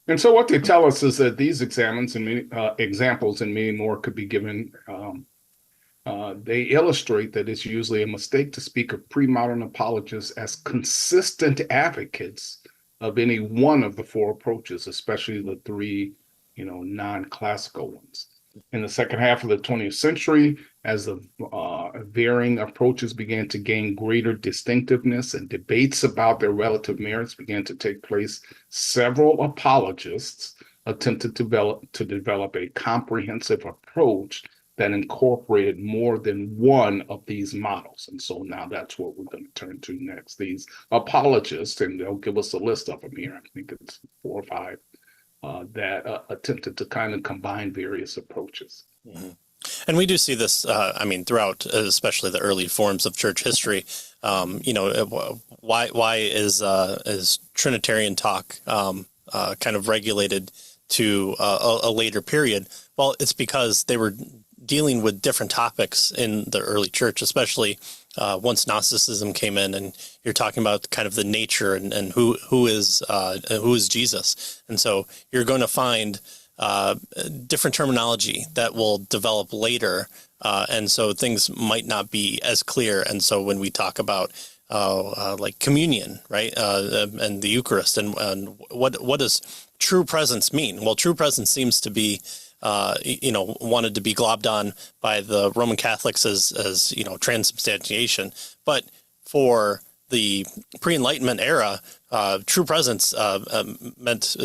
And so what they tell us is that these examples and many more could be given. They illustrate that it's usually a mistake to speak of pre-modern apologists as consistent advocates of any one of the four approaches, especially the three, non-classical ones. In the second half of the 20th century, as the varying approaches began to gain greater distinctiveness and debates about their relative merits began to take place, several apologists attempted to develop a comprehensive approach that incorporated more than one of these models. And so now that's what we're going to turn to next. These apologists, and they'll give us a list of them here. I think it's four or five that attempted to kind of combine various approaches. Mm-hmm. And we do see this, throughout, especially the early forms of church history. Why is Trinitarian talk kind of regulated to a later period? Well, it's because they were dealing with different topics in the early church, especially once Gnosticism came in, and you're talking about kind of the nature and who is Jesus. And so you're going to find different terminology that will develop later. And so things might not be as clear. And so when we talk about like communion, right, and the Eucharist, and what does true presence mean? Well, true presence seems to be wanted to be globbed on by the Roman Catholics as transubstantiation. But for the pre-Enlightenment era, true presence meant,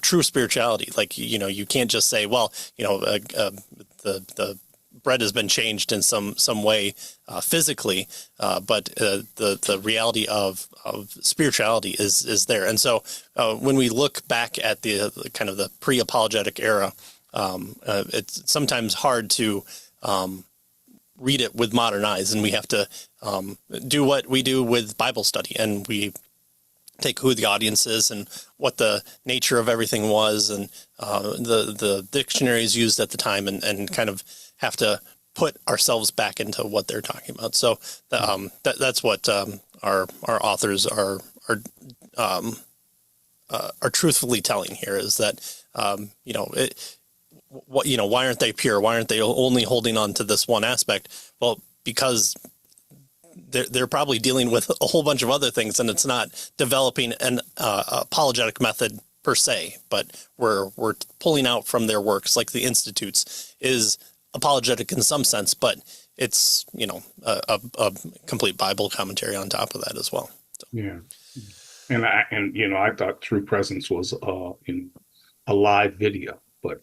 true spirituality. Like, you can't just say, well, the bread has been changed in some way physically, but the reality of spirituality is there. And so when we look back at the kind of the pre-apologetic era, it's sometimes hard to read it with modern eyes, and we have to do what we do with Bible study, and we take who the audience is and what the nature of everything was, and the dictionaries used at the time, and kind of have to put ourselves back into what they're talking about. So that's what our authors are truthfully telling here, is that why aren't they pure? Why aren't they only holding on to this one aspect? Well, because they're probably dealing with a whole bunch of other things, and it's not developing an apologetic method per se, but we're pulling out from their works, like the Institutes is apologetic in some sense, but it's a complete Bible commentary on top of that as well. So. Yeah, and I thought True Presence was a live video. But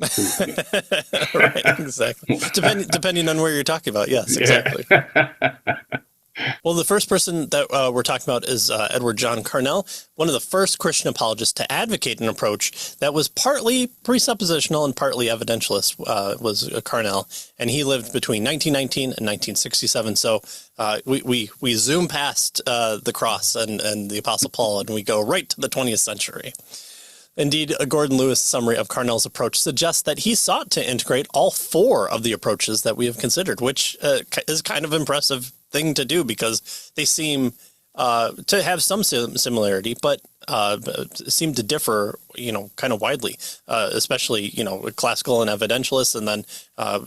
right, exactly. Depending on where you're talking about, yes, exactly. Yeah. Well, the first person that we're talking about is Edward John Carnell, one of the first Christian apologists to advocate an approach that was partly presuppositional and partly evidentialist, was Carnell, and he lived between 1919 and 1967. So we zoom past the cross and the Apostle Paul, and we go right to the 20th century. Indeed, a Gordon Lewis summary of Carnell's approach suggests that he sought to integrate all four of the approaches that we have considered, which is kind of impressive thing to do, because they seem to have some similarity, but seem to differ, kind of widely, especially, classical and evidentialist. And then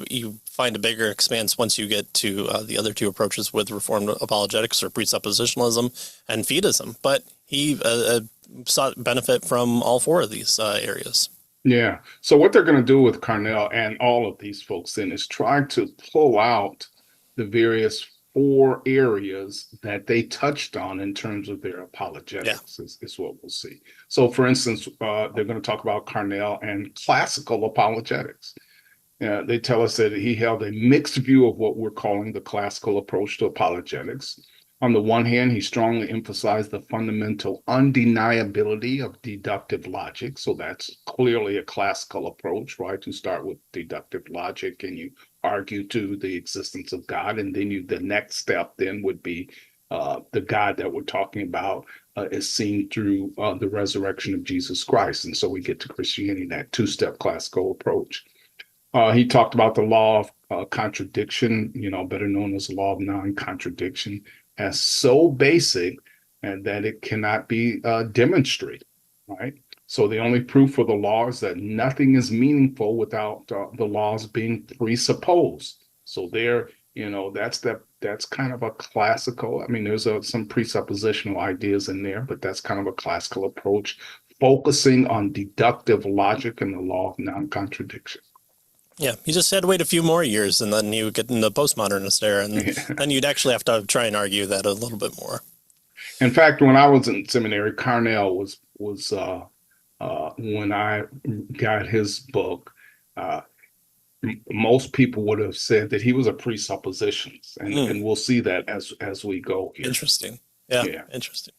you find a bigger expanse once you get to the other two approaches with Reformed apologetics, or presuppositionalism, and Fideism. But he sought benefit from all four of these areas. Yeah. So what they're going to do with Carnell and all of these folks then is try to pull out the various four areas that they touched on in terms of their apologetics, is what we'll see. So, for instance, they're going to talk about Carnell and classical apologetics. They tell us that he held a mixed view of what we're calling the classical approach to apologetics. On the one hand, he strongly emphasized the fundamental undeniability of deductive logic. So that's clearly a classical approach, right? To start with deductive logic, and you argue to the existence of God, and then the next step then would be the God that we're talking about is seen through the resurrection of Jesus Christ. And so we get to Christianity, that two-step classical approach. He talked about the law of contradiction, better known as the law of non-contradiction, as so basic and that it cannot be demonstrated, right? So the only proof for the law is that nothing is meaningful without the laws being presupposed. So there, that's kind of a classical. I mean, there's some presuppositional ideas in there, but that's kind of a classical approach, focusing on deductive logic and the law of non-contradiction. Yeah, you just had to wait a few more years, and then you get in the postmodernist era, and then you'd actually have to try and argue that a little bit more. In fact, when I was in seminary, Carnell was when I got his book. Most people would have said that he was a presuppositionist, and we'll see that as we go here. Interesting. Yeah, interesting.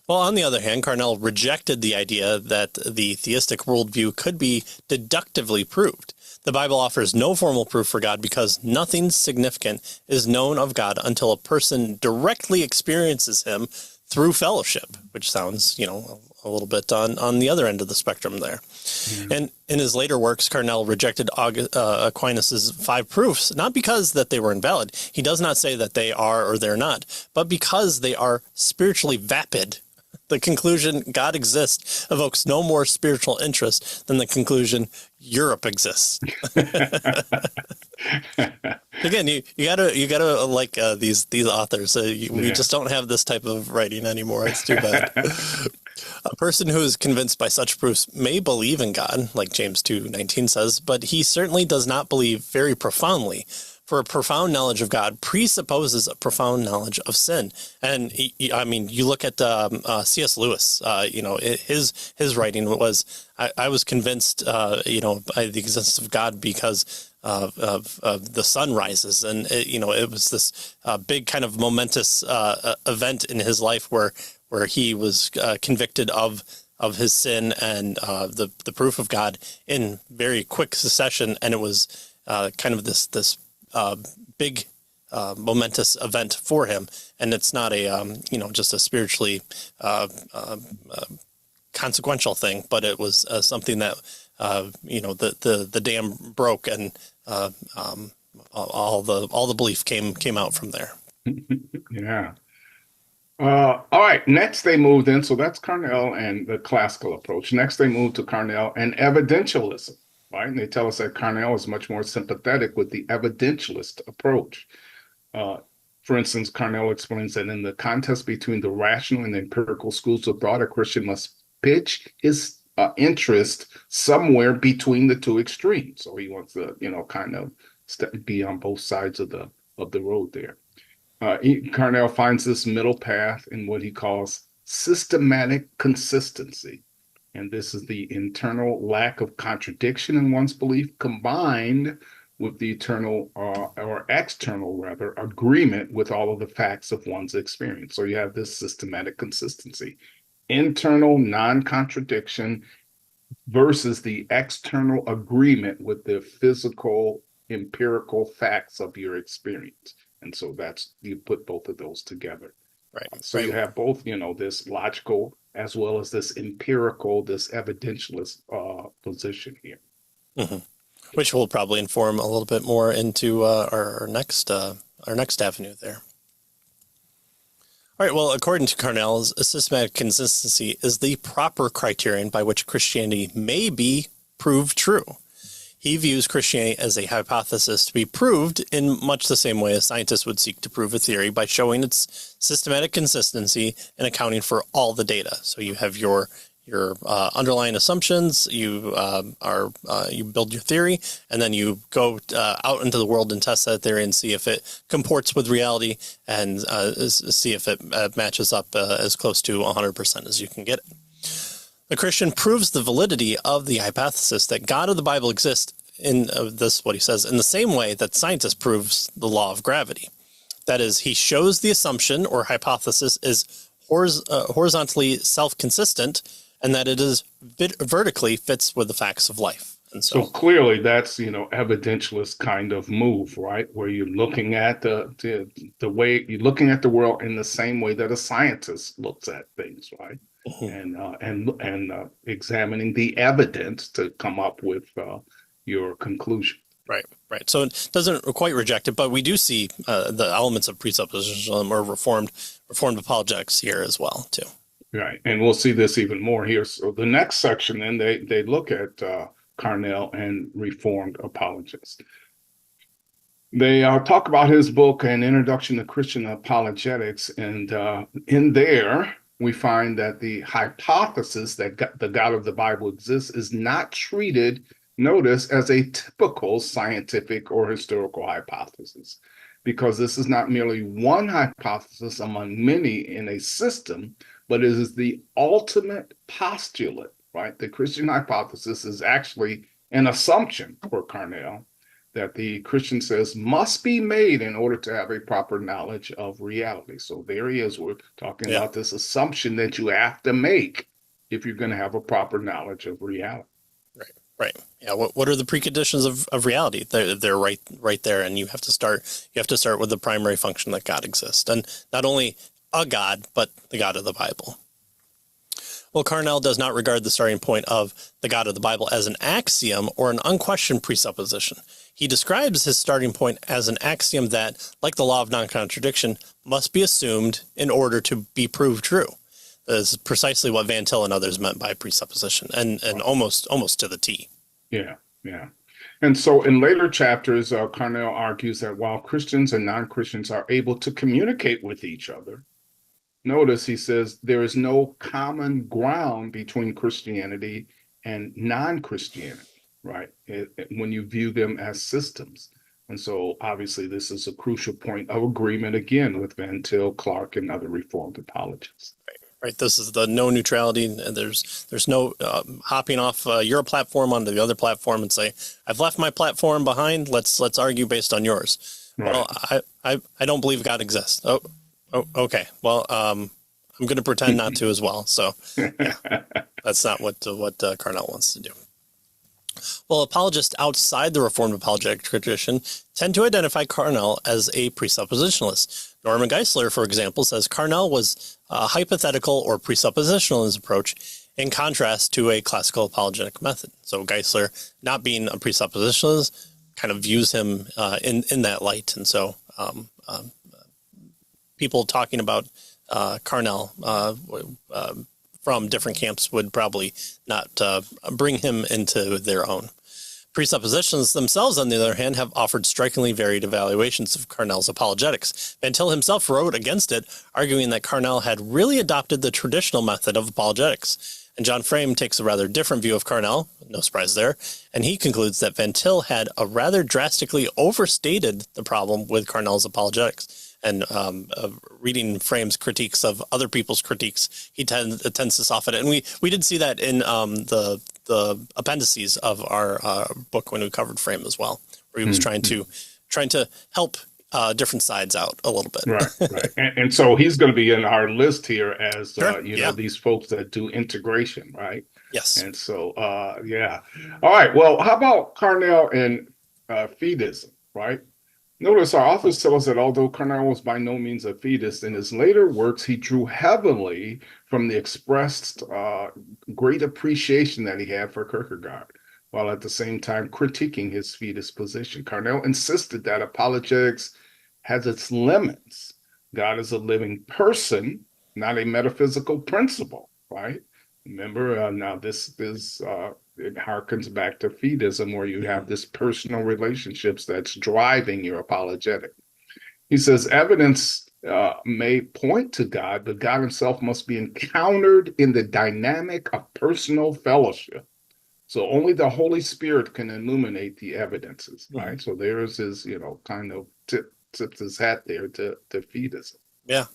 Well, on the other hand, Carnell rejected the idea that the theistic worldview could be deductively proved. The Bible offers no formal proof for God because nothing significant is known of God until a person directly experiences him through fellowship, which sounds, a little bit on the other end of the spectrum there. And in his later works, Carnell rejected Aquinas's 5 proofs, not because that they were invalid. He does not say that they are or they're not, but because they are spiritually vapid. The conclusion God exists evokes no more spiritual interest than the conclusion Europe exists. Again, you gotta like these authors. We just don't have this type of writing anymore. It's too bad. A person who is convinced by such proofs may believe in God, like James 2:19 says, but he certainly does not believe very profoundly. For a profound knowledge of God presupposes a profound knowledge of sin. And you look at C.S. Lewis, his writing was, I was convinced, by the existence of God because of the sun rises. And, it was this big kind of momentous event in his life where he was convicted of his sin and the proof of God in very quick succession. And it was kind of this big momentous event for him, and it's not a just a spiritually consequential thing, but it was something that the dam broke, and all the belief came out from there. Yeah. All right. Next, they moved in. So that's Carnell and the classical approach. Next, they moved to Carnell and evidentialism. Right? And they tell us that Carnell is much more sympathetic with the evidentialist approach. For instance, Carnell explains that in the contest between the rational and the empirical schools of thought, a Christian must pitch his interest somewhere between the two extremes. So he wants to, kind of be on both sides of the road there. Carnell finds this middle path in what he calls systematic consistency. And this is the internal lack of contradiction in one's belief combined with the internal or external, rather, agreement with all of the facts of one's experience. So you have this systematic consistency, internal non-contradiction versus the external agreement with the physical, empirical facts of your experience. And so you put both of those together. Right. So you have both, this logical as well as this empirical, this evidentialist position here. Mm-hmm. Which will probably inform a little bit more into our next avenue there. All right, well, according to Carnell, a systematic consistency is the proper criterion by which Christianity may be proved true. He views Christianity as a hypothesis to be proved in much the same way a scientist would seek to prove a theory by showing its systematic consistency and accounting for all the data. So you have your underlying assumptions, you build your theory, and then you go out into the world and test that theory and see if it comports with reality and see if it matches up as close to 100% as you can get it. The Christian proves the validity of the hypothesis that God of the Bible exists in what he says, in the same way that scientist proves the law of gravity. That is, he shows the assumption or hypothesis is horizontally self-consistent and that it is vertically fits with the facts of life. And so clearly that's, evidentialist kind of move, right? Where you're looking at the way you're looking at the world in the same way that a scientist looks at things, right? Mm-hmm. and examining the evidence to come up with your conclusion. Right. So it doesn't quite reject it, but we do see the elements of presuppositionalism or reformed apologetics here as well, too. Right. And we'll see this even more here. So the next section, then they look at Carnell and Reformed Apologists. They talk about his book, An Introduction to Christian Apologetics. And in there, we find that the hypothesis that the God of the Bible exists is not treated, notice, as a typical scientific or historical hypothesis, because this is not merely one hypothesis among many in a system, but it is the ultimate postulate, right? The Christian hypothesis is actually an assumption for Carnell that the Christian says must be made in order to have a proper knowledge of reality. So there he is. We're talking about this assumption that you have to make if you're going to have a proper knowledge of reality. Right. Yeah. What are the preconditions of reality? They're right there, and you have to start with the primary function that God exists, and not only a God, but the God of the Bible. Well, Carnell does not regard the starting point of the God of the Bible as an axiom or an unquestioned presupposition. He describes his starting point as an axiom that, like the law of non-contradiction, must be assumed in order to be proved true. That is precisely what Van Til and others meant by presupposition, and almost to the T. Yeah. And so in later chapters, Carnell argues that while Christians and non-Christians are able to communicate with each other, notice he says there is no common ground between Christianity and non-Christianity, right? When you view them as systems. And so obviously this is a crucial point of agreement again with Van Til, Clark, and other Reformed apologists. Right. This is the no neutrality, and there's no hopping off your platform onto the other platform and say, I've left my platform behind. Let's argue based on yours. Right. Well, I don't believe God exists. Oh, okay. Well, I'm going to pretend not to as well. So yeah, that's not what Carnell wants to do. Well, apologists outside the Reformed apologetic tradition tend to identify Carnell as a presuppositionalist. Norman Geisler, for example, says Carnell was hypothetical or presuppositional in his approach, in contrast to a classical apologetic method. So Geisler, not being a presuppositionalist, kind of views him in that light. And so people talking about Carnell from different camps would probably not bring him into their own. Presuppositions themselves, on the other hand, have offered strikingly varied evaluations of Carnell's apologetics. Van Til himself wrote against it, arguing that Carnell had really adopted the traditional method of apologetics. And John Frame takes a rather different view of Carnell, no surprise there, and he concludes that Van Til had a rather drastically overstated the problem with Carnell's apologetics. And reading Frame's critiques of other people's critiques, he tends to soften it. And we did see that in the appendices of our book when we covered Frame as well, where he was trying to help different sides out a little bit. Right. And so he's going to be in our list here as sure. know, these folks that do integration, right? Yes. And so yeah. All right. Well, how about Carnell and Fideism, right? Notice our authors tell us that although Carnell was by no means a Fideist, in his later works, he drew heavily from the expressed great appreciation that he had for Kierkegaard, while at the same time critiquing his Fideist position. Carnell insisted that apologetics has its limits. God is a living person, not a metaphysical principle, right? Remember, now this it harkens back to Fideism, where you have this personal relationships that's driving your apologetic. He says evidence may point to God, but God himself must be encountered in the dynamic of personal fellowship. So only the Holy Spirit can illuminate the evidences, right? So there's his, kind of tips his hat there to Fideism. Yeah.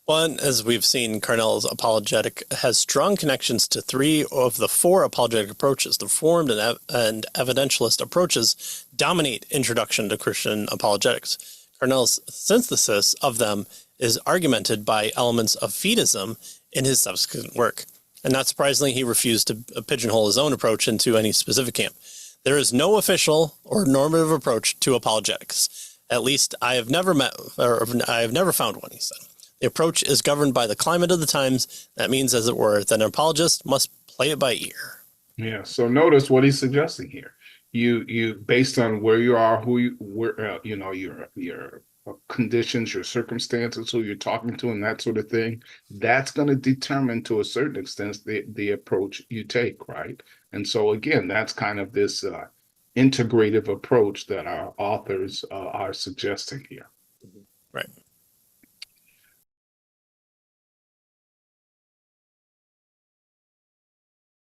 Well, and as we've seen, Carnell's apologetic has strong connections to three of the four apologetic approaches. The Reformed and Evidentialist approaches dominate introduction to Christian apologetics. Carnell's synthesis of them is argumented by elements of Fideism in his subsequent work. And not surprisingly, he refused to pigeonhole his own approach into any specific camp. There is no official or normative approach to apologetics. At least I have never found one, he said. The approach is governed by the climate of the times. That means, as it were, that an apologist must play it by ear. Yeah. So notice what he's suggesting here. You based on where you are, your conditions, your circumstances, who you're talking to, and that sort of thing, that's going to determine to a certain extent the approach you take, right? And so again, that's kind of this integrative approach that our authors are suggesting here. Right.